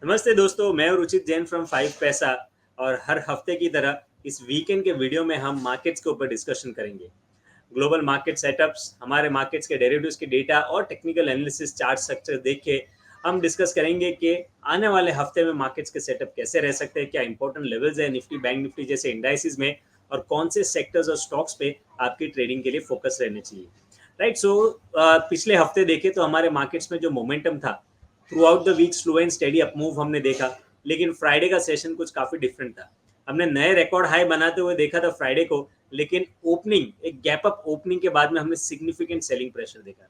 नमस्ते दोस्तों, मैं हूं रुचित जैन फ्रॉम 5 पैसा। और हर हफ्ते की तरह इस वीकेंड के वीडियो में हम मार्केट्स के ऊपर डिस्कशन करेंगे। ग्लोबल मार्केट सेटअप्स, हमारे मार्केट्स के डेरिवेटिव्स के डेटा और टेक्निकल एनालिसिस चार्ट स्ट्रक्चर देख के हम डिस्कस करेंगे कि आने वाले हफ्ते में मार्केट्स के सेटअप कैसे रह सकते हैं, क्या इंपॉर्टेंट लेवल्स है निफ्टी बैंक निफ्टी जैसे इंडाइसिस में, और कौन से सेक्टर्स और स्टॉक्स पे आपकी ट्रेडिंग के लिए फोकस रहने चाहिए। राइट। सो पिछले हफ्ते देखे तो हमारे मार्केट्स में जो मोमेंटम था, throughout the week slow and steady up move हमने देखा। लेकिन फ्राइडे का सेशन कुछ काफी डिफरेंट था। हमने नए रिकॉर्ड हाई बनाते हुए देखा था फ्राइडे को, लेकिन ओपनिंग एक गैप अप ओपनिंग के बाद में हमने सिग्निफिकेंट सेलिंग प्रेशर देखा।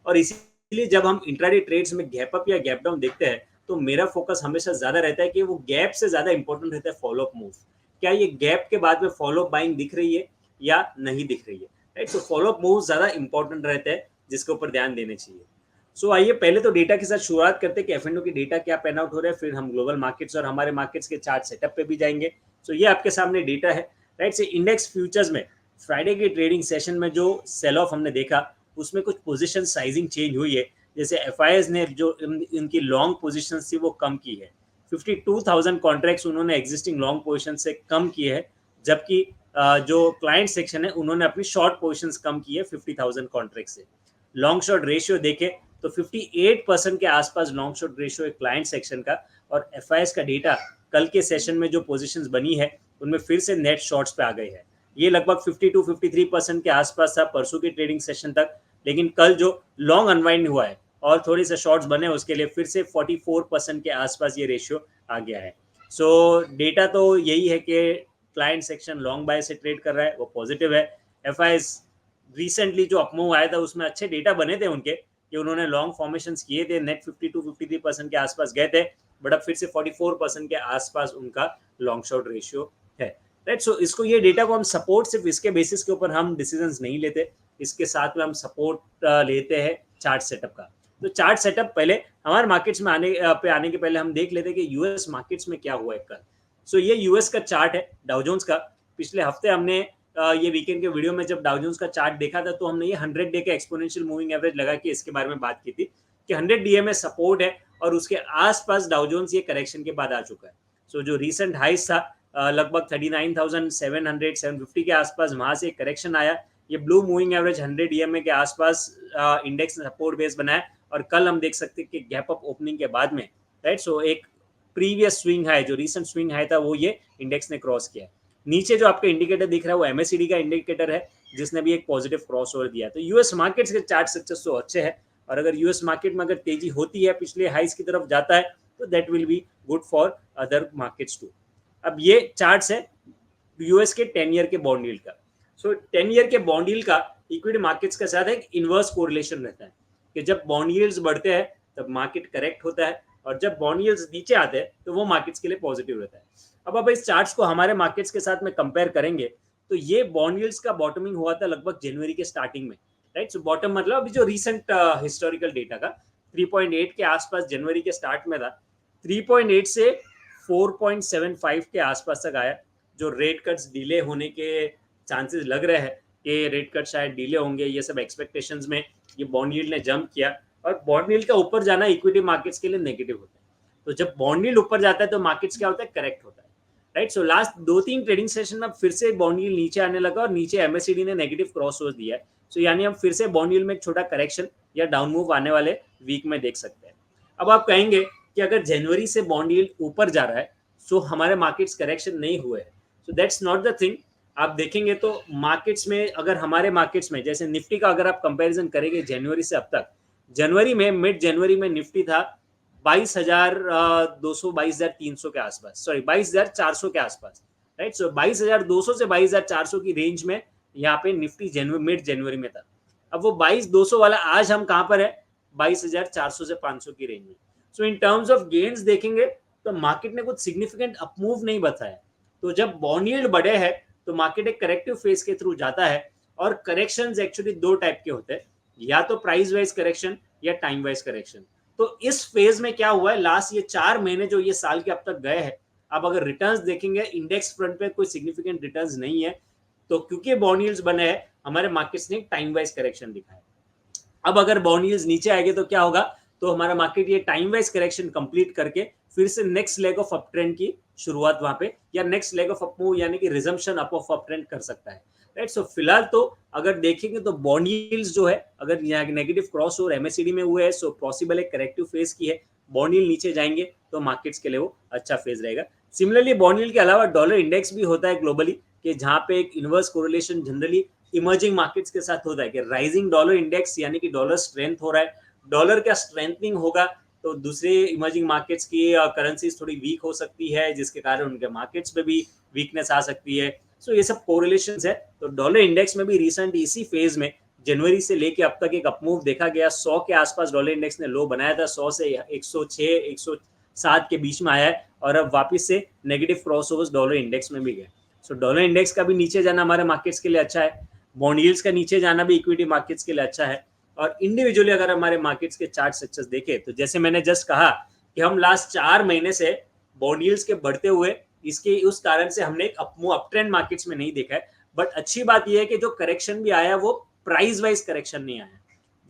और इसीलिए जब हम इंट्राडे ट्रेड्स में गैप अप या गैप डाउन देखते हैं तो मेरा फोकस हमेशा ज्यादा रहता है कि वो गैप से ज्यादा इंपॉर्टेंट रहता है फॉलो अप मूव। क्या ये गैप के बाद में फॉलो अप बाइंग दिख रही है या नहीं दिख रही है। राइट। तो फॉलो अप मूव ज्यादा इंपॉर्टेंट रहते हैं जिसके ऊपर ध्यान देने चाहिए। आइए पहले तो डेटा के साथ शुरुआत करते हैं कि एफ की डेटा क्या पैन आउट हो रहा है, फिर हम ग्लोबल मार्केट्स और हमारे मार्केट्स के चार्ट सेटअप पे भी जाएंगे। ये आपके सामने डेटा है। राइट। से इंडेक्स फ्यूचर्स में फ्राइडे के ट्रेडिंग सेशन में जो सेल ऑफ हमने देखा उसमें कुछ पोजीशन साइजिंग चेंज हुई है। जैसे एफ ने जो इनकी लॉन्ग पोजीशन थी वो कम की है। 52,000 कॉन्ट्रैक्ट्स उन्होंने एग्जिस्टिंग लॉन्ग पोजीशन से कम किए हैं, जबकि जो क्लाइंट सेक्शन है उन्होंने अपनी शॉर्ट पोजीशंस कम की है 50,000 कॉन्ट्रैक्ट से। लॉन्ग शॉर्ट रेशियो देखें तो 58% के आसपास लॉन्ग शॉर्ट रेशियो है क्लाइंट सेक्शन का। और एफ का डेटा कल के सेशन में जो पोजीशंस बनी है उनमें फिर से नेट शॉर्ट्स पे आ गए हैं। ये लगभग 52-53% के आसपास था परसों की ट्रेडिंग सेशन तक, लेकिन कल जो लॉन्ग अनवाइंड हुआ है और थोड़ी सा शॉर्ट्स बने उसके लिए फिर से 44% के आसपास ये रेशियो आ गया है। डेटा तो यही है कि क्लाइंट सेक्शन लॉन्ग बाय से ट्रेड कर रहा है, वो पॉजिटिव है। एफ रिसेंटली जो अपमूव आया था उसमें अच्छे डेटा बने थे उनके कि उन्होंने लॉन्ग फॉर्मेशंस किए थे, नेट 52-53% के आसपास गए थे, बट अब फिर से 44% के आसपास उनका लॉन्ग शॉर्ट रेशियो है। राइट। इसको ये डेटा को हम सपोर्ट सिर्फ इसके बेसिस के ऊपर हम डिसीजंस नहीं लेते, इसके साथ में हम सपोर्ट लेते हैं चार्ट सेटअप का। तो चार्ट सेटअप पहले हमारे मार्केट्स में आने के पहले हम देख लेते हैं कि यूएस मार्केट्स में क्या हुआ है कल। ये यूएस का चार्ट है डाउ जोन्स का। पिछले हफ्ते हमने ये वीकेंड के वीडियो में जब डाउ जोन्स का चार्ट देखा था तो हमने ये 100 डे के एक्सपोनेंशियल मूविंग एवरेज लगा के इसके बारे में बात की थी कि 100 डीए में सपोर्ट है और उसके आसपास डाउ जोन्स ये करेक्शन के बाद आ चुका है। जो रिसेंट हाइस था लगभग 39,700 750 के आसपास, वहां से करेक्शन आया। ये ब्लू मूविंग एवरेज 100 ईएमए के आसपास इंडेक्स ने सपोर्ट बेस बनाया और कल हम देख सकते हैं कि गैप अप ओपनिंग के बाद में राइट एक प्रीवियस स्विंग हाई, जो रिसेंट स्विंग हाई था, वो ये इंडेक्स ने क्रॉस किया। नीचे जो आपका इंडिकेटर दिख रहा है वो एमएससीडी का इंडिकेटर है जिसने भी एक पॉजिटिव क्रॉस ओवर दिया। तो यूएस मार्केट्स के चार्ट स्ट्रक्चर्स तो अच्छे हैं, और अगर यूएस मार्केट में अगर तेजी होती है पिछले हाइस की तरफ जाता है तो that will be good for other markets too. अब ये चार्ट्स है यूएस के 10 ईयर के बॉन्ड यील्ड का। 10 ईयर के बॉन्ड यील्ड का इक्विटी मार्केट्स के साथ एक इनवर्स कोरिलेशन रहता है कि जब बॉन्ड यील्ड्स बढ़ते हैं तब मार्केट करेक्ट होता है, और जब बॉन्ड यील्ड्स नीचे आते हैं तो वो मार्केट्स के लिए पॉजिटिव रहता है। अब इस चार्ट्स को हमारे मार्केट्स के साथ में कंपेयर करेंगे तो ये बॉन्ड यील्ड्स का बॉटमिंग हुआ था लगभग जनवरी के स्टार्टिंग में। राइट। बॉटम मतलब अभी जो रिसेंट हिस्टोरिकल डेटा का 3.8 के आसपास जनवरी के स्टार्ट में था। 3.8 से 4.75 के आसपास तक आया। जो रेट कट्स डिले होने के चांसेस लग रहे हैं कि रेट कट शायद डिले होंगे, ये सब एक्सपेक्टेशंस में ये बॉन्ड यील्ड ने जंप किया, और बॉन्ड यील्ड का ऊपर जाना इक्विटी मार्केट्स के लिए नेगेटिव होता है। तो जब बॉन्ड यील्ड ऊपर जाता है तो मार्केट्स क्या होता है, करेक्ट होता है। राइट। लास्ट 2-3 ट्रेडिंग सेशन में फिर से बॉन्ड यील्ड नीचे आने लगा और नीचे एमएससीडी ने नेगेटिव क्रॉस ओवर दिया है। यानी हम फिर से बॉन्ड यील्ड में एक छोटा करेक्शन या डाउन मूव आने वाले वीक में देख सकते हैं। अब आप कहेंगे कि अगर जनवरी से बॉन्ड यील्ड ऊपर जा रहा है हमारे मार्केट्स करेक्शन नहीं हुए हैं। That's not the thing. आप देखेंगे तो मार्केट्स में, अगर हमारे मार्केट्स में जैसे निफ्टी का अगर आप कंपैरिजन करेंगे जनवरी से अब तक, जनवरी में मिड जनवरी में निफ्टी था 22,200 22,300 के आसपास, सॉरी 22,400 के आसपास। राइट। 22,200 से 22,400 की रेंज में यहाँ पे निफ्टी मिड जनवरी में था। अब वो 22,200 वाला आज हम कहाँ पर है, 22,400 से 500 की रेंज में। इन टर्म्स ऑफ गेन्स देखेंगे तो मार्केट ने कुछ सिग्निफिकेंट अपमूव नहीं बताया। तो जब बॉन्ड यील्ड बढ़े है तो मार्केट एक करेक्टिव फेज के थ्रू जाता है, और करेक्शंस एक्चुअली दो टाइप के होते हैं, या तो प्राइस वाइज करेक्शन या टाइम वाइज करेक्शन। तो इस फेज में क्या हुआ है, लास्ट ये 4 महीने जो ये साल के अब तक गए हैं, अब अगर रिटर्न्स देखेंगे इंडेक्स फ्रंट पे कोई सिग्निफिकेंट रिटर्न्स नहीं है, तो क्योंकि बॉन्ड यील्ड्स बने हैं हमारे मार्केट्स ने टाइम वाइज करेक्शन दिखाया। अब अगर बॉन्ड यील्ड्स नीचे आएंगे तो क्या होगा, तो हमारा मार्केट ये टाइम वाइज करेक्शन कंप्लीट करके फिर से next leg of up trend की शुरुआत वहां पे, या next leg of up move यानी कि resumption up of up trend कर सकता है, राइट। सो फिलहाल तो अगर देखेंगे तो बॉन्ड यील्ड्स जो है, अगर यहाँ नेगेटिव क्रॉस ओवर एमएससीडी में हुए है, सो पॉसिबल एक करेक्टिव फेज की है, बॉन्ड यील्ड नीचे जाएंगे तो मार्केट्स के लिए वो अच्छा फेज रहेगा। सिमिलरली बॉन्ड यील्ड के अलावा डॉलर इंडेक्स भी होता है ग्लोबली, कि जहां पे एक inverse correlation generally emerging markets के साथ होता है, कि राइजिंग डॉलर इंडेक्स यानी कि डॉलर स्ट्रेंथ हो रहा है, डॉलर का स्ट्रेंथनिंग होगा तो दूसरे इमर्जिंग मार्केट्स की करेंसीज थोड़ी वीक हो सकती है, जिसके कारण उनके मार्केट्स पे भी वीकनेस आ सकती है। सो ये सब कोरिलेशन है। तो डॉलर इंडेक्स में भी रिसेंट इसी फेज में जनवरी से लेके अब तक एक अपमूव देखा गया, 100 के आसपास डॉलर इंडेक्स ने लो बनाया था, 100 से 106 107 के बीच में आया है, और अब वापस से नेगेटिव क्रॉसओवर्स डॉलर इंडेक्स में भी गए। सो डॉलर इंडेक्स का भी नीचे जाना हमारे मार्केट्स के लिए अच्छा है, बॉन्ड यील्ड्स का नीचे जाना भी इक्विटी मार्केट्स के लिए अच्छा है। और इंडिविजुअली अगर हमारे मार्केट्स के चार्ट स्ट्रक्चर्स देखें तो जैसे मैंने जस्ट कहा कि हम लास्ट 4 महीने से बॉन्ड यील्ड्स के बढ़ते हुए, इसके उस कारण से हमने एक अप ट्रेंड मार्केट्स में नहीं देखा है। बट अच्छी बात यह है कि जो करेक्शन भी आया वो प्राइस वाइज करेक्शन नहीं आया,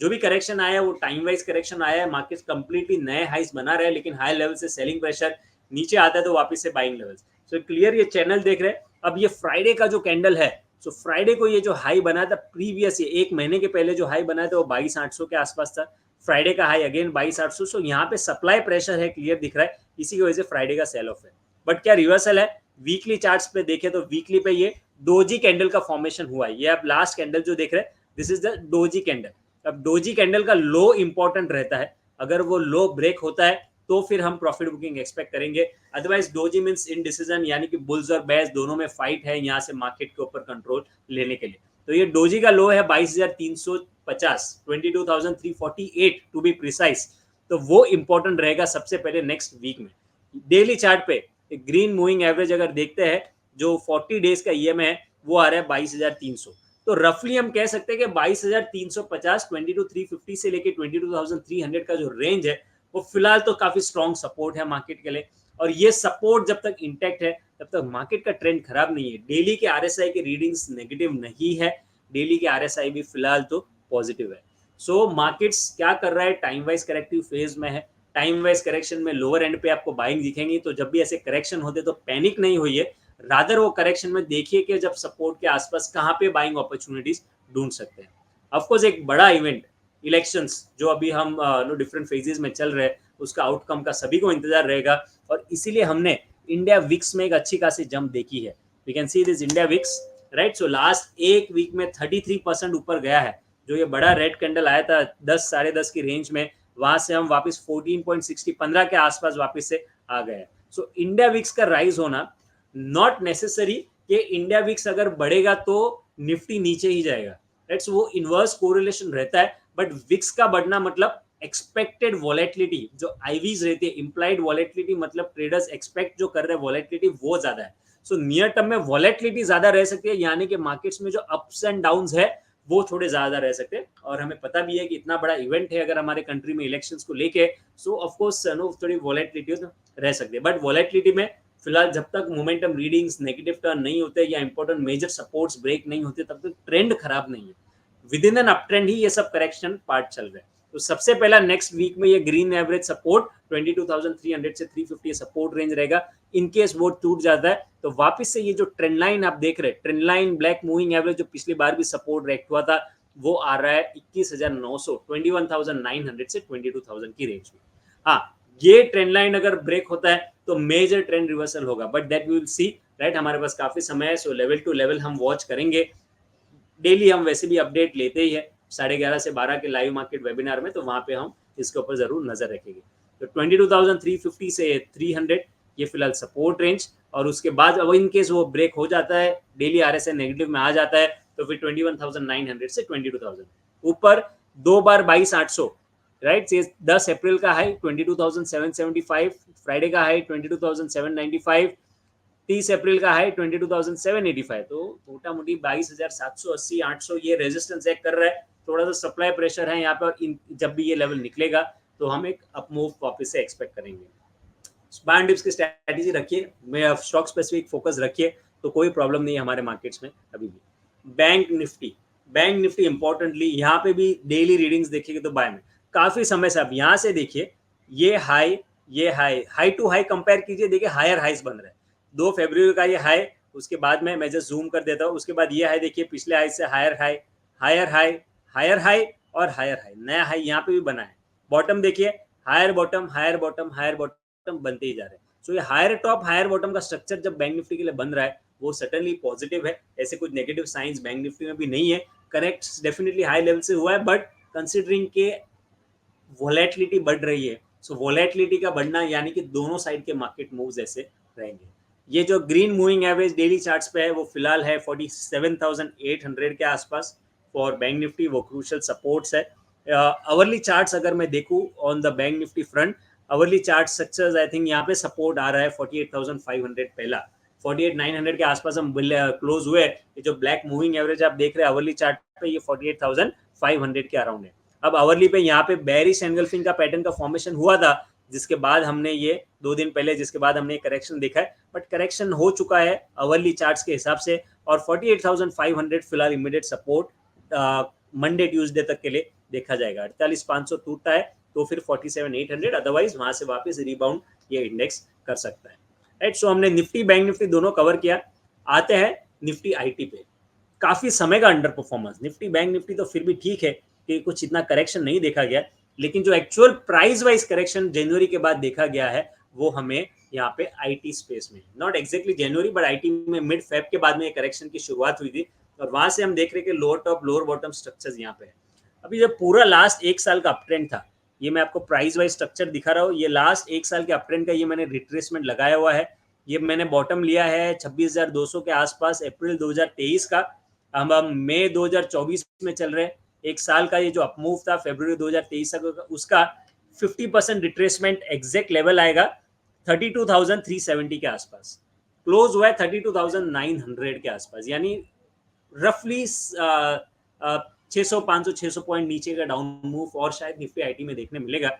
जो भी करेक्शन आया वो टाइम वाइज करेक्शन आया है। मार्केट कंप्लीटली नए हाइस बना रहे हैं, लेकिन हाई लेवल से सेलिंग प्रेशर, नीचे आता है तो वापस से बाइंग लेवल्स। सो क्लियर ये चैनल देख रहे हैं। अब ये फ्राइडे का जो कैंडल है, सो फ्राइडे को ये जो हाई बना था प्रीवियस, ये एक महीने के पहले जो हाई बना था वो 22,800 के आसपास था, फ्राइडे का हाई अगेन 22,800। सो यहाँ पे सप्लाई प्रेशर है, क्लियर दिख रहा है, इसी की वजह से फ्राइडे का सेल ऑफ है। बट क्या रिवर्सल है? वीकली चार्ट्स पे देखें तो वीकली पे ये डोजी कैंडल का फॉर्मेशन हुआ है। ये आप लास्ट कैंडल जो देख रहे हैं, this is the doji candle. अब डोजी कैंडल का लो इंपॉर्टेंट रहता है, अगर वो लो ब्रेक होता है तो फिर हम प्रॉफिट बुकिंग एक्सपेक्ट करेंगे। अदरवाइज डोजी मींस इनडिसीजन, यानी कि बुल्स और बेयर्स दोनों में फाइट है यहाँ से मार्केट के ऊपर कंट्रोल लेने के लिए। तो ये डोजी का लो है 22,350, 22,348 टू बी प्रिसाइज। तो वो इंपॉर्टेंट रहेगा सबसे पहले नेक्स्ट वीक में। डेली चार्ट पे ग्रीन मूविंग एवरेज अगर देखते हैं, जो 40 डेज का ईएमए है वो आ रहा है 22,300। तो रफली हम कह सकते हैं कि 22,350, 22,350 से लेके 22,300 का जो रेंज है वो फिलहाल तो काफी स्ट्रॉन्ग सपोर्ट है मार्केट के लिए। और ये सपोर्ट जब तक इंटैक्ट है तब तक मार्केट का ट्रेंड खराब नहीं है। डेली के आरएसआई के रीडिंग्स नेगेटिव नहीं है, डेली के आरएसआई भी फिलहाल तो पॉजिटिव है। सो मार्केट्स क्या कर रहा है, टाइम वाइज करेक्टिव फेज में है। टाइम वाइज करेक्शन में लोअर एंड पे आपको बाइंग दिखेंगी, तो जब भी ऐसे करेक्शन होते तो पैनिक नहीं होइए, रादर वो करेक्शन में देखिए कि जब सपोर्ट के आसपास कहाँ पे बाइंग अपॉर्चुनिटीज ढूंढ सकते हैं। ऑफकोर्स एक बड़ा इवेंट इलेक्शंस जो अभी हम डिफरेंट फेजेस में चल रहे हैं, उसका आउटकम का सभी को इंतजार रहेगा, और इसीलिए हमने इंडिया विक्स में एक अच्छी खासी जंप देखी है। We can see this India VIX, right. So last एक वीक में 33% ऊपर गया है। जो ये बड़ा रेड कैंडल आया था 10 साढ़े 10 की रेंज में, वहां से हम वापस 14.60 15 के आसपास वापस से आ गए। सो इंडिया विक्स का राइज होना नॉट नेसेसरी कि इंडिया विक्स अगर बढ़ेगा तो निफ्टी नीचे ही जाएगा, राइट। सो वो इनवर्स कोरिलेशन रहता है, बट विक्स का बढ़ना मतलब एक्सपेक्टेड वॉलेटिलिटी, जो आईवीज रहती है इंप्लाइड वॉलेटिलिटी, मतलब ट्रेडर्स एक्सपेक्ट जो कर रहे हैं वॉलेटिलिटी वो ज्यादा है। सो नियर टर्म में वॉलेटिलिटी ज्यादा रह सकती है, यानी कि मार्केट्स में जो अप्स एंड डाउन्स है वो थोड़े ज्यादा रह सकते हैं। और हमें पता भी है कि इतना बड़ा इवेंट है अगर हमारे कंट्री में इलेक्शंस को लेके, सो ऑफ कोर्स थोड़ी वॉलेटिलिटी तो रह सकती है। बट वॉलेटिलिटी में फिलहाल जब तक मोमेंटम रीडिंग्स नेगेटिव टर्न नहीं होते या इंपॉर्टेंट मेजर सपोर्ट्स ब्रेक नहीं होते, तब तक ट्रेंड खराब नहीं है। Within an uptrend ही ये सब करेक्शन पार्ट चल रहे हैं। तो सबसे पहला नेक्स्ट वीक में ये ग्रीन एवरेज सपोर्ट 22,300 से 350 सपोर्ट रेंज रहेगा। इन केस वो टूट जाता है तो वापस से ये जो ट्रेंड लाइन आप देख रहे हैं, trend line black moving average जो पिछली बार भी सपोर्ट रेक्ट हुआ था, वो आ रहा है 21,900, 21,900 से 22,000 की रेंज में। हाँ, ये ट्रेंड लाइन अगर ब्रेक होता है तो मेजर ट्रेंड रिवर्सल होगा, but that we will see, right. हमारे पास काफी समय है, सो लेवल टू लेवल हम वॉच करेंगे। डेली हम वैसे भी अपडेट लेते ही है 11:30 से 12 के लाइव मार्केट वेबिनार में, तो वहां पे हम इसके ऊपर जरूर नजर रखेंगे। तो 22,350 से 300 ये फिलहाल सपोर्ट रेंज, और उसके बाद अब इन केस वो ब्रेक हो जाता है, डेली आरएसआई नेगेटिव में आ जाता है, तो फिर 21,900 से 22,000 ऊपर दो बार 22,800, राइट। 10 अप्रैल का हाई 22,775, फ्राइडे का हाई 22,795, 30 अप्रैल का हाई 22,785। तो मोटा मोटी 22,780 800 ये रेजिस्टेंस एक कर रहा है। थोड़ा सा सप्लाई प्रेशर है यहाँ पे, और जब भी ये लेवल निकलेगा तो हम एक अप मूव वापस से एक्सपेक्ट करेंगे। बाय डिप्स की स्ट्रैटेजी रखिए, मैं स्टॉक स्पेसिफिक फोकस रखिए, तो कोई प्रॉब्लम नहीं है हमारे मार्केट्स में अभी भी। बैंक निफ्टी इंपॉर्टेंटली यहाँ पे भी डेली रीडिंग्स देखिएगा तो बाय में काफी समय से, अब यहाँ से देखिए ये हाई ये हाई टू हाई कंपेयर कीजिए, देखिए हायर हाइस बन रहा है। 2 फरवरी का ये हाई, उसके बाद में मैं जस्ट जूम कर देता हूँ, उसके बाद ये हाई देखिए पिछले हाई से higher high, higher high, higher high और हायर हाई, नया हाई यहाँ पे भी बना है। बॉटम देखिए, higher bottom, higher bottom, higher bottom बनते ही जा रहे हैं। सो ये हायर टॉप हायर बॉटम का स्ट्रक्चर जब बैंक निफ्टी के लिए बन रहा है, वो सर्टेनली पॉजिटिव है। ऐसे कुछ नेगेटिव साइंस बैंक निफ्टी में भी नहीं है। करेक्ट डेफिनेटली हाई लेवल से हुआ है, बट कंसिडरिंग के वोलेटिलिटी बढ़ रही है, सो वोलेटिलिटी का बढ़ना यानी कि दोनों साइड के मार्केट मूव्स ऐसे रहेंगे। ये जो green moving average daily charts पे है वो फिलहाल है 47,800 के आसपास फॉर बैंक निफ्टी, वो क्रूशल सपोर्ट्स है। अवरली चार्ट्स अगर मैं देखूं on the bank Nifty front, hourly chart structures I think यहाँ पे सपोर्ट आ रहा है 48,500 पहला, 48,900 के आसपास हम क्लोज हुए। ये जो ब्लैक मूविंग एवरेज आप देख रहे हैं अवरली चार्ट पे, ये 48,500 के अराउंड है। अब आवरली पे यहाँ पे बेरिश एंगल्फिंग का पैटर्न का फॉर्मेशन हुआ था, जिसके बाद हमने ये 2 दिन पहले, जिसके बाद हमने करेक्शन देखा है, बट करेक्शन हो चुका है आवरली चार्ट्स के हिसाब से। और 48,500 फिलहाल इमीडिएट सपोर्ट मंडे ट्यूसडे तक के लिए देखा जाएगा। 48,500 टूटता है तो फिर 47,800, अदरवाइज वहां से वापस रिबाउंड ये इंडेक्स कर सकता है। राइट, सो हमने निफ्टी बैंक निफ्टी दोनों कवर किया। आते हैं निफ्टी आईटी पे। काफी समय का under performance, Nifty bank Nifty तो फिर भी ठीक है कि कुछ इतना करेक्शन नहीं देखा गया, लेकिन जो एक्चुअल प्राइस वाइज करेक्शन जनवरी के बाद देखा गया है वो हमें यहाँ पे आईटी स्पेस में, not exactly January but IT में मिड फेब के बाद में करेक्शन की शुरुआत हुई थी। और वहां से हम देख रहे हैं कि lower top lower bottom structures यहाँ पे है। अभी जो पूरा लास्ट 1 साल का अप ट्रेंड था, ये मैं आपको प्राइस वाइज स्ट्रक्चर दिखा रहा हूँ। ये लास्ट 1 साल के अप ट्रेंड का ये मैंने रिट्रेसमेंट लगाया हुआ है। ये मैंने बॉटम लिया है 26,200 के आसपास अप्रैल 2023 का। हम मई 2024 में चल रहे हैं। 1 साल का ये जो अपमूव था फरवरी 2023 तक, उसका 50% रिट्रेसमेंट एग्जैक्ट लेवल आएगा 32,370 के आसपास। क्लोज हुआ है 32,900 के आसपास, यानी रफली 600 पॉइंट नीचे का डाउन मूव और शायद निफ्टी आईटी में देखने मिलेगा।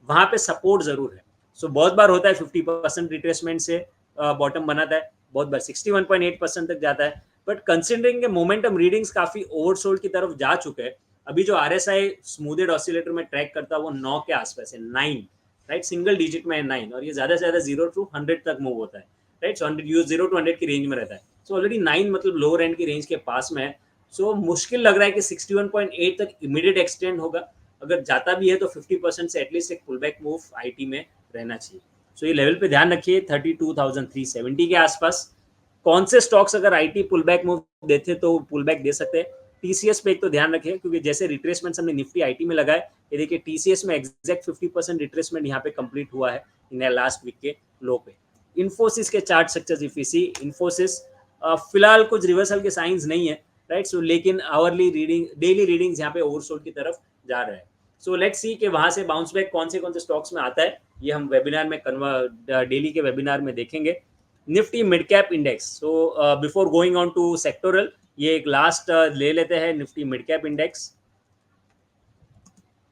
वहां पे सपोर्ट जरूर है। सो बहुत बार होता है 50% रिट्रेसमेंट से बॉटम बनाता है, बहुत बार 61.8% तक जाता है, बट कंसिडरिंग के मोमेंटम रीडिंग्स काफी ओवरसोल्ड की तरफ जा चुके हैं। अभी जो आरएसआई स्मूथेड ऑसिलेटर में ट्रैक करता है वो 9 के आसपास है, 9, राइट, सिंगल डिजिट में है 9, और ये ज्यादा से ज्यादा 0 to 100 तक मूव होता है, राइट। सो 0 to 100 की रेंज में रहता है। सो ऑलरेडी 9 मतलब लोअर एंड की रेंज के पास में है। सो मुश्किल लग रहा है कि 61.8 तक इमीडिएट एक्सटेंड होगा। अगर जाता भी है तो 50% से एटलीस्ट एक पुल बैक मूव आईटी में रहना चाहिए। सो ये लेवल पे ध्यान रखिए 32,370 के आसपास। कौन से स्टॉक्स अगर आईटी पुल बैक मूव देते तो पुल बैक दे सकते हैं। टीसीएस पे एक तो ध्यान रखिए, क्योंकि जैसे रिट्रेसमेंट हमने निफ्टी आईटी में लगाए, ये देखिए टीसीएस में एग्जैक्ट 50% रिट्रेसमेंट यहाँ पे कंप्लीट हुआ है इन लास्ट वीक के लो पे। इन्फोसिस के chart structures if you see, Infosys फिलहाल कुछ रिवर्सल के साइंस नहीं है, राइट। सो लेकिन आवरली रीडिंग, डेली रीडिंग्स यहाँ पे ओवरसोल्ड की तरफ जा रहा है। सो लेट्स सी कि वहां से बाउंस बैक कौन से स्टॉक्स में आता है, ये हम वेबिनार में डेली के वेबिनार में देखेंगे। Nifty mid cap index, so before going on to sectoral, ये एक लास्ट ले लेते हैं निफ्टी मिड कैप इंडेक्स।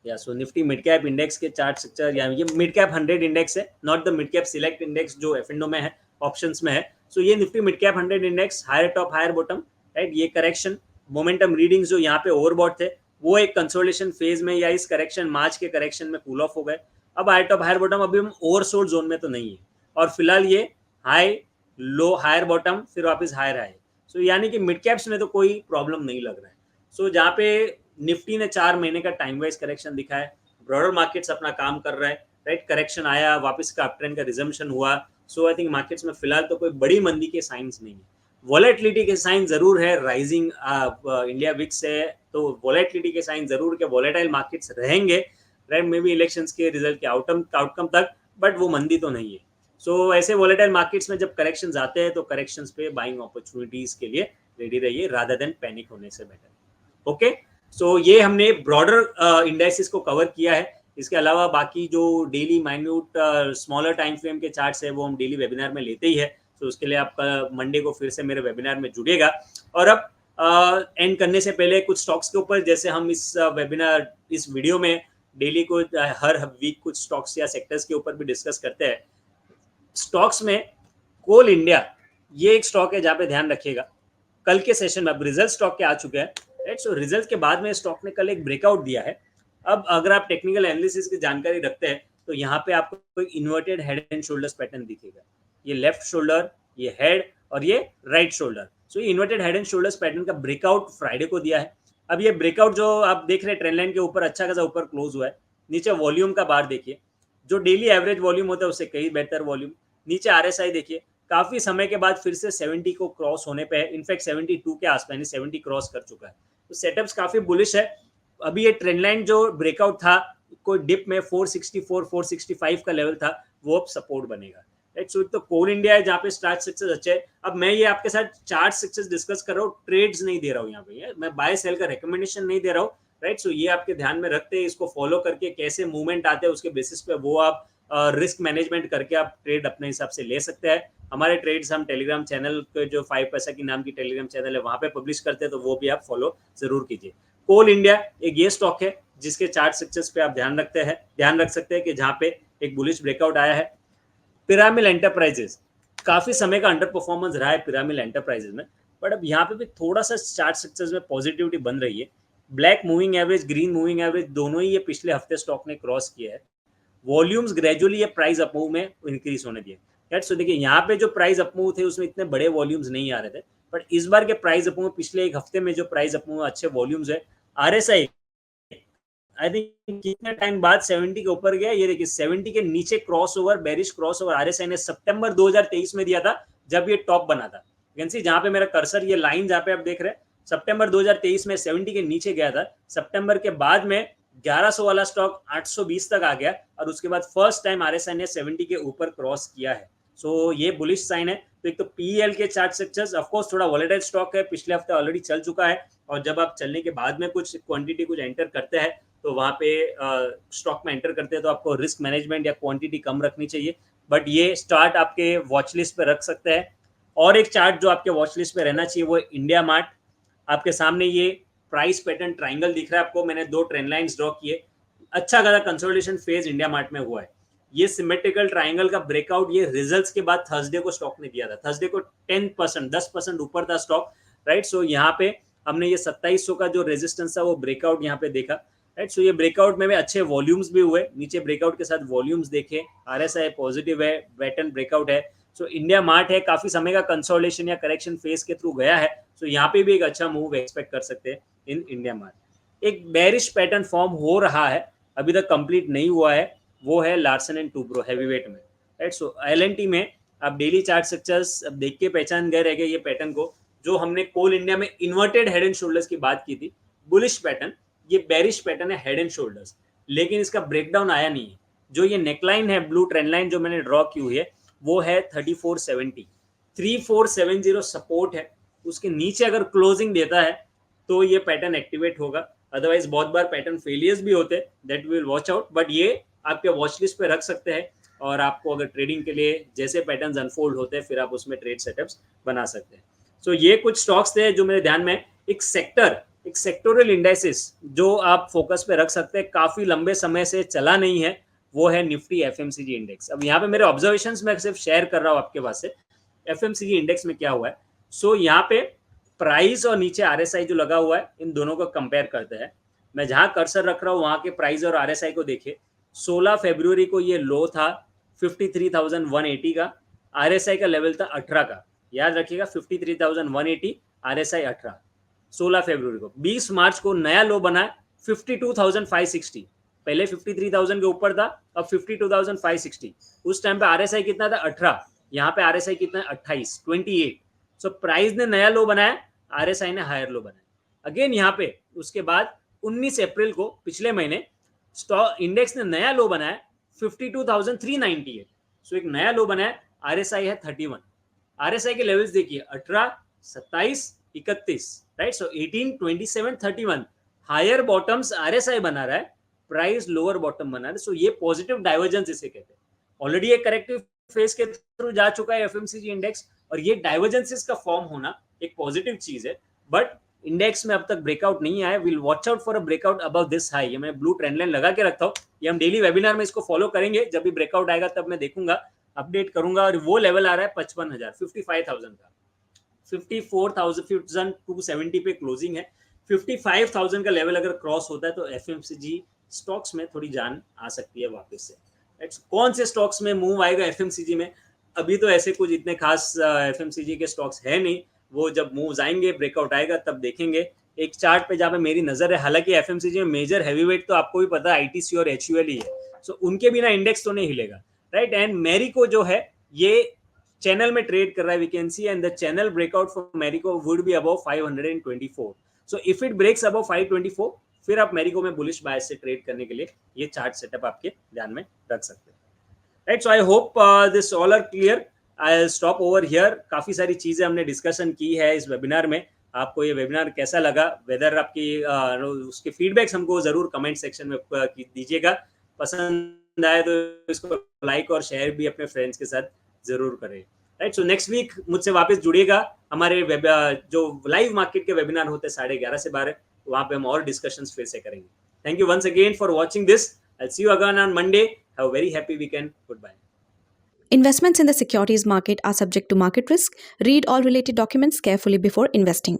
या so Nifty mid cap index के चार्ट स्ट्रक्चर, या ये मिड कैप 100 इंडेक्स है, not the mid cap select index जो एफएनओ में है, ऑप्शंस में है। सो ये Nifty mid cap 100 index, higher top higher bottom, right. ये करेक्शन मोमेंटम रीडिंग्स जो यहाँ पे ओवरबॉट थे, वो एक कंसोलिडेशन फेज में या इस करेक्शन मार्च के करेक्शन में कूल ऑफ हो गए। अब हायर टॉप हायर बॉटम, अभी हम ओवरसोल्ड जोन में तो नहीं है, और फिलहाल ये हाई लो हायर बॉटम फिर वापस हायर हाई। सो यानी कि मिड कैप्स में तो कोई प्रॉब्लम नहीं लग रहा है। सो जहाँ पे निफ्टी ने 4 महीने का टाइम वाइज करेक्शन दिखा है, ब्रॉडर मार्केट्स अपना काम कर रहा है, राइट। करेक्शन आया, वापस का अप ट्रेंड का रिजम्पशन हुआ। सो आई थिंक मार्केट्स में फिलहाल तो कोई बड़ी मंदी के साइंस नहीं है। वॉलेटिलिटी के साइन जरूर है, राइजिंग इंडिया विक्स है, तो वॉलेटिलिटी के साइन जरूर के वॉलेटाइल मार्केट्स रहेंगे, राइट, मे बी इलेक्शंस के रिजल्ट के आउटकम तक, बट वो मंदी तो नहीं है। सो ऐसे वॉलेटाइल मार्केट्स में जब करेक्शंस आते हैं तो करेक्शंस पे बाइंग अपॉर्चुनिटीज के लिए रेडी रहिए, रादर देन पैनिक होने से बेटर। ओके, सो ये हमने ब्रॉडर इंडेक्सेस को कवर किया है। इसके अलावा बाकी जो daily minute smaller time frame के चार्ट्स है वो हम डेली वेबिनार में लेते ही है। तो उसके लिए आपका मंडे को फिर से मेरे वेबिनार में जुड़ेगा। और अब एंड करने से पहले कुछ स्टॉक्स के ऊपर, जैसे हम इस वेबिनार इस वीडियो में डेली को हर वीक कुछ स्टॉक्स या सेक्टर्स के ऊपर भी डिस्कस करते हैं। स्टॉक्स में कोल इंडिया ये एक स्टॉक है जहाँ पे ध्यान रखिएगा। कल के सेशन में अब रिजल्ट स्टॉक के आ चुके हैं, राइट। सो रिजल्ट के बाद में स्टॉक ने कल एक ब्रेकआउट दिया है। अब अगर आप टेक्निकल एनालिसिस की जानकारी रखते हैं तो यहाँ पे आपको कोई inverted head and shoulders pattern दिखेगा, ये लेफ्ट शोल्डर, ये हेड और ये राइट शोल्डर। सो ये inverted head and shoulders pattern का ब्रेकआउट फ्राइडे को दिया है। अब ये ब्रेकआउट जो आप देख रहे हैं ट्रेंड लाइन के ऊपर अच्छा खासा ऊपर क्लोज हुआ है। नीचे वॉल्यूम का बार देखिए, जो डेली एवरेज वॉल्यूम होता है उससे कई बेहतर वॉल्यूम। नीचे आरएसआई देखिए, काफी समय के बाद फिर से 70 को क्रॉस होने पे है, इनफैक्ट 72 के आसपास यानी 70 क्रॉस कर चुका है। तो सेटअप्स काफी बुलिश है। अभी ये ट्रेंड लाइन जो ब्रेकआउट था कोई डिप में 464 465 का लेवल था, वो अब सपोर्ट बनेगा, राइट। सो तो कोल इंडिया है जहाँ पे स्टार्ट सक्सेस अच्छे है। अब मैं ये आपके साथ चार्ट सक्सेस डिस्कस कर रहा हूँ, ट्रेड्स नहीं दे रहा हूँ यहाँ पे, मैं बाय सेल का रिकमेंडेशन नहीं दे रहा हूँ, राइट। सो ये आपके ध्यान में रखते हैं, इसको फॉलो करके कैसे मूवमेंट आते हैं उसके बेसिस पे वो आप रिस्क मैनेजमेंट करके आप ट्रेड अपने हिसाब से ले सकते हैं। हमारे ट्रेड्स हम टेलीग्राम चैनल के जो 5 पैसा की नाम की टेलीग्राम चैनल है वहां पे पब्लिश करते हैं, तो वो भी आप फॉलो जरूर कीजिए। कोल इंडिया एक ये स्टॉक है जिसके चार्ट सक्सेस पे आप ध्यान रख सकते हैं कि जहाँ पे एक बुलिश ब्रेकआउट आया है। पिरामिल एंटरप्राइजेस काफी समय का अंडर परफॉर्मेंस रहा है पिरामिल एंटरप्राइजेस में, बट अब यहाँ पे भी थोड़ा सा चार्ट सक्सेस में पॉजिटिविटी बन रही है। Black moving average, green moving average दोनों ही ये पिछले हफ्ते स्टॉक ने क्रॉस किया है। वॉल्यूम्स ग्रेजुअली ये प्राइस अपमूव में इंक्रीज होने दिए, राइट। सो देखिए यहाँ पे जो प्राइस अपमूव थे उसमें इतने बड़े वॉल्यूम्स नहीं आ रहे थे, बट इस बार के प्राइस अपमूव पिछले एक हफ्ते में जो प्राइस अपमूव अच्छे वॉल्यूम्स है। आरएसआई आई थिंक कितने टाइम बाद 70 के ऊपर गया, ये देखिए 70 के नीचे क्रॉसओवर, बेरिश क्रॉसओवर आरएसआई ने सितंबर 2023 में दिया था जब ये टॉप बना था। कैन सी जहां पे मेरा कर्सर ये लाइन जहां पे आप देख रहे हैं सितंबर 2023 में 70 के नीचे गया था। सितंबर के बाद में 1100 वाला स्टॉक 820 तक आ गया और उसके बाद फर्स्ट टाइम आरएसआई ने 70 के ऊपर क्रॉस किया है। सो ये बुलिश साइन है। तो एक तो पीएल के चार्ट स्ट्रक्चर्स ऑफ कोर्स थोड़ा वॉलेटाइल स्टॉक है, पिछले हफ्ते ऑलरेडी चल चुका है, और जब आप चलने के बाद में कुछ क्वांटिटी कुछ एंटर करते हैं तो वहां पे स्टॉक में एंटर करते हैं तो आपको रिस्क मैनेजमेंट या क्वांटिटी कम रखनी चाहिए, बट ये स्टार्ट आपके वॉच लिस्ट पे रख सकते हैं। और एक चार्ट जो आपके वॉच लिस्ट पे रहना चाहिए वो इंडिया मार्ट। आपके सामने ये प्राइस पैटर्न ट्राइंगल दिख रहा है आपको, मैंने 2 ट्रेंड लाइंस ड्रॉ किए। अच्छा खासा कंसोलिडेशन फेज इंडिया मार्ट में हुआ है। ये सिमेट्रिकल ट्राइंगल का ब्रेकआउट ये रिजल्ट्स के बाद थर्सडे को स्टॉक ने दिया था। थर्सडे को 10% ऊपर था स्टॉक, राइट। सो यहाँ पे हमने ये 2700 का जो रेजिस्टेंस था वो ब्रेकआउट यहाँ पे देखा, राइट। सो ये ब्रेकआउट में भी अच्छे वॉल्यूम्स भी हुए, नीचे ब्रेकआउट के साथ वॉल्यूम्स देखे, आरएसआई पॉजिटिव है, पैटर्न ब्रेकआउट है। सो इंडिया मार्ट है, काफी समय का कंसोलिडेशन या करेक्शन फेज के थ्रू गया है, सो यहाँ पे भी एक अच्छा मूव एक्सपेक्ट कर सकते हैं इन इंडिया मार्ट। एक बेरिश पैटर्न फॉर्म हो रहा है, अभी तक कंप्लीट नहीं हुआ है, वो है लार्सन एंड टूब्रो हैवीवेट में, राइट। सो एलएनटी में आप डेली चार्ट स्ट्रक्चर्स अब देख के पहचान गए रहेंगे ये पैटर्न को, जो हमने कोल इंडिया में इन्वर्टेड हेड एंड शोल्डर्स की बात की थी, बुलिश पैटर्न। ये बेरिश पैटर्न है हेड एंड शोल्डर्स, लेकिन इसका ब्रेकडाउन आया नहीं है। जो ये नेकलाइन है, ब्लू ट्रेंड लाइन जो मैंने ड्रॉ की हुई है, वो है 3470, 3470 सपोर्ट है। उसके नीचे अगर क्लोजिंग देता है तो ये पैटर्न एक्टिवेट होगा, अदरवाइज बहुत बार पैटर्न फेलियर्स भी होते हैं, that will watch out. But ये आपके वॉच लिस्ट पे रख सकते हैं, और आपको अगर ट्रेडिंग के लिए जैसे पैटर्न्स अनफोल्ड होते हैं फिर आप उसमें ट्रेड सेटअप्स बना सकते हैं। सो ये कुछ स्टॉक्स थे जो मेरे ध्यान में। एक सेक्टोरल इंडाइसिस जो आप फोकस पे रख सकते हैं, काफी लंबे समय से चला नहीं है, वो है निफ्टी एफएमसीजी इंडेक्स। अब यहाँ पे मेरे ऑब्जर्वेशंस में सिर्फ शेयर कर रहा हूँ आपके पास से। एफएमसीजी इंडेक्स में क्या हुआ है, सो यहाँ पे प्राइस और नीचे आरएसआई जो लगा हुआ है, इन दोनों को कंपेयर करते हैं। मैं जहां कर्सर रख रहा हूँ वहां के प्राइस और आरएसआई को देखिए। 16 फरवरी को ये लो था 53,180 का, आरएसआई का लेवल था 18 का, याद रखिएगा 53,180, आरएसआई 18। 16 फरवरी को 20 मार्च को नया लो बना 52,560, पहले 53,000 के ऊपर था, अब 52,560। उस टाइम पे आरएसआई कितना था 18, यहाँ पे आरएसआई कितना है 28। सो प्राइस ने नया लो बनाया, आरएसआई ने हायर लो बनाया। अगेन यहाँ पे उसके बाद 19 अप्रैल को पिछले महीने स्टॉक इंडेक्स ने नया लो बनाया 52,398। सो एक नया लो बनाया, आरएसआई है 31। आरएसआई के लेवल्स देखिए 18, 27, 31, राइट। सो 18, 27, 31 हायर बॉटम्स आरएसआई बना रहा है, प्राइस लोअर बॉटम बना रहा है। सो ये पॉजिटिव डाइवर्जेंस इसे कहते हैं। ऑलरेडी एक करेक्टिव फेज के थ्रू जा चुका है एफएमसीजी इंडेक्स, और ये डाइवर्जेंसेस का फॉर्म होना एक पॉजिटिव चीज है, बट इंडेक्स में अब तक ब्रेकआउट नहीं आया। Will watch out for a breakout above this high. ये मैं ब्लू ट्रेंड लाइन लगा के रखता हूँ, ये हम डेली वेबिनार में इसको फॉलो करेंगे, जब भी ब्रेकआउट आएगा तब मैं देखूंगा, अपडेट करूंगा। और वो लेवल आ रहा है 55,000, 55,000 का, 54,270 पे क्लोजिंग है। 55,000 का लेवल अगर क्रॉस होता है तो एफएमसीजी स्टॉक्स में थोड़ी जान आ सकती है वापस से। कौन से स्टॉक्स में मूव आएगा एफएमसीजी में, अभी तो ऐसे कुछ इतने खास एफएमसीजी के स्टॉक्स है नहीं, वो जब मूव्स आएंगे, ब्रेकआउट आएगा तब देखेंगे। एक चार्ट पे जहाँ पे मेरी नजर है, हालांकि एफएमसीजी में मेजर हैवीवेट तो आपको भी पता है आईटीसी और एचयूएल ही है, सो उनके बिना इंडेक्स तो नहीं हिलेगा, राइट। एंड मेरिको जो है ये चैनल में ट्रेड कर रहा है, we can see, and the channel breakout for Marico would be above 524, so if it breaks above 524 फिर आप मेरिको में बुलिश बायस से ट्रेड करने के लिए ये चार्ट सेटअप आपके ध्यान में रख सकते हैं, right. So I hope this all are clear. I stop over here. काफी सारी चीजें हमने डिस्कशन की है इस वेबिनार में। आपको ये वेबिनार कैसा लगा, वेदर आपकी उसके फीडबैक्स हमको जरूर कमेंट सेक्शन में दीजिएगा। पसंद आए तो इसको लाइक और शेयर भी अपने फ्रेंड्स के साथ जरूर करें, राइट। सो नेक्स्ट वीक मुझसे वापस जुड़िएगा। हमारे जो लाइव मार्केट के वेबिनार होते हैं 11:30 से 12, वहां पे हम और डिस्कशंस फिर से करेंगे। Thank you once again for watching this. I'll see you again on Monday. Have a very happy weekend. Goodbye. Investments in the securities market are subject to market risk. Read all related documents carefully before investing.